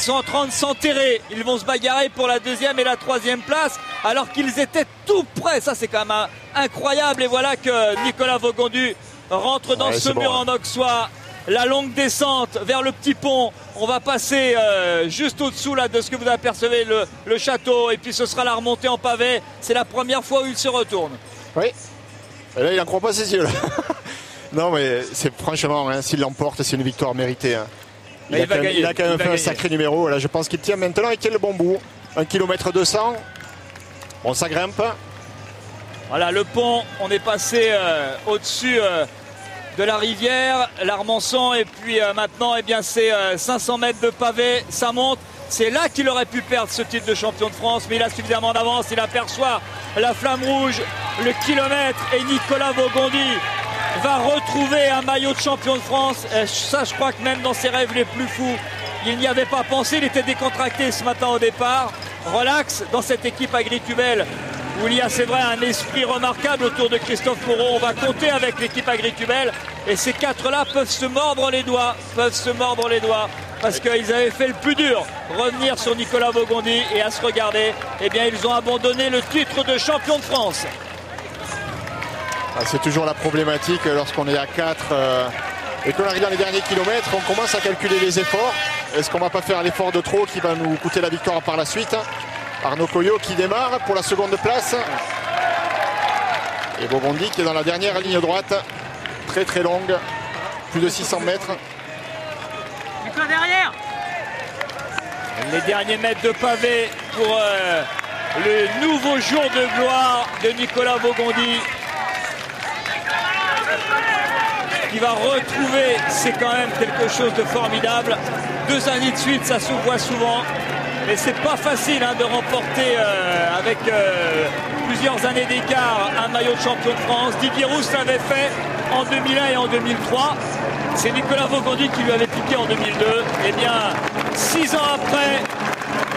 sont en train de s'enterrer. Ils vont se bagarrer pour la deuxième et la troisième place alors qu'ils étaient tout près. Ça, c'est quand même incroyable. Et voilà que Nicolas Vaugondu rentre dans ce mur en auxois. La longue descente vers le petit pont. On va passer juste au-dessous là de ce que vous apercevez, le château. Et puis ce sera la remontée en pavé. C'est la première fois où il se retourne. Oui. Et là, il n'en croit pas ses yeux. Là. Non, mais c'est franchement, hein, s'il l'emporte, c'est une victoire méritée. Hein. Il a quand même fait un sacré numéro. Là, je pense qu'il tient maintenant et qu'il est le bon bout. 1 km 200. Bon, ça grimpe. Voilà, le pont. On est passé au-dessus de la rivière, l'Armançon, et puis maintenant, eh bien, c'est 500 mètres de pavé. Ça monte. C'est là qu'il aurait pu perdre ce titre de champion de France, mais il a suffisamment d'avance. Il aperçoit la flamme rouge, le kilomètre, et Nicolas Vaugondu va retrouver un maillot de champion de France. Ça, je crois que même dans ses rêves les plus fous, il n'y avait pas pensé. Il était décontracté ce matin au départ. Relax dans cette équipe Agritubel où il y a, c'est vrai, un esprit remarquable autour de Christophe Moreau. On va compter avec l'équipe Agritubel et ces quatre-là peuvent se mordre les doigts. Parce qu'ils avaient fait le plus dur, revenir sur Nicolas Vaugondu, et à se regarder, eh bien, ils ont abandonné le titre de champion de France. C'est toujours la problématique lorsqu'on est à 4 et qu'on arrive dans les derniers kilomètres. On commence à calculer les efforts. Est-ce qu'on ne va pas faire l'effort de trop qui va nous coûter la victoire par la suite? Arnaud Coyot qui démarre pour la seconde place. Et Vaugondu qui est dans la dernière ligne droite. Très très longue. Plus de 600 mètres. Derrière. Les derniers mètres de pavé pour le nouveau jour de gloire de Nicolas Vaugondu, qui va retrouver, c'est quand même quelque chose de formidable. 2 années de suite, ça se voit souvent, mais c'est pas facile de remporter avec plusieurs années d'écart un maillot de champion de France. Didier Rousse l'avait fait en 2001 et en 2003. C'est Nicolas Vaugondu qui lui avait piqué en 2002. Eh bien, 6 ans après,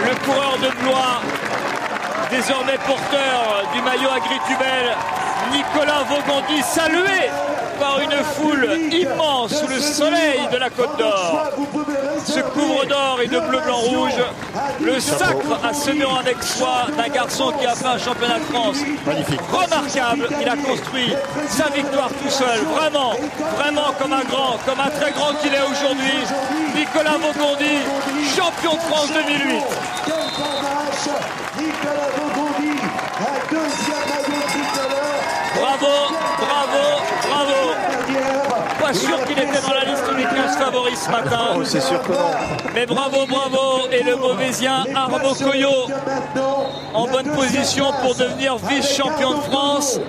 le coureur de gloire, désormais porteur du maillot Agritubel, Nicolas Vaugondu, salué par une foule immense sous le soleil de la Côte d'Or. Ce couvre d'or et de bleu, blanc, rouge, le sacre à Semur-en-Aixois d'un garçon qui a fait un championnat de France magnifique, remarquable. Il a construit sa victoire tout seul, vraiment comme un grand, comme un très grand qu'il est aujourd'hui. Nicolas Vaugondu, champion de France 2008. Bravo. Pas sûr qu'il était dans la liste des 15 favoris ce matin. Oh, c'est sûr que non. Mais bravo. Et le Beauvaisien Arnaud Coyot en bonne position pour devenir vice-champion de France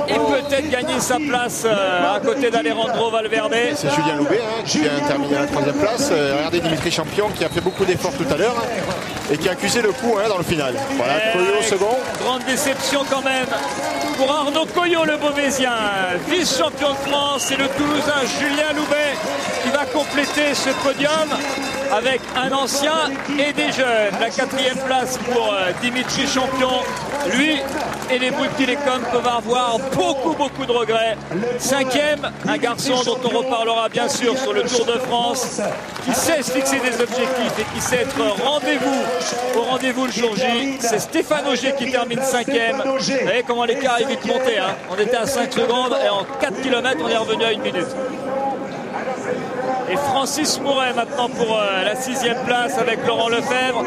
et peut-être gagner sa place à côté d'Alejandro Valverde. C'est Julien Loubet qui vient terminer à la 3e place. Regardez Dimitri Champion qui a fait beaucoup d'efforts tout à l'heure et qui a accusé le coup dans le final. Voilà, Coyot second. Grande déception quand même pour Arnaud Coyot, le Beauvaisien, vice-champion de France, et le Toulousain Julien Loubet qui va compléter ce podium avec un ancien et des jeunes. La 4e place pour Dimitri Champion. Lui et les Brutilecom peuvent avoir beaucoup de regrets. 5e, un garçon dont on reparlera bien sûr sur le Tour de France, qui sait se fixer des objectifs et qui sait être au rendez-vous le jour J. C'est Stéphane Ogier qui termine 5e. Vous voyez comment l'écart est vite monté. On était à 5 secondes et en 4 km on est revenu à 1 minute. Et Francis Mouret maintenant pour la 6e place avec Laurent Lefebvre.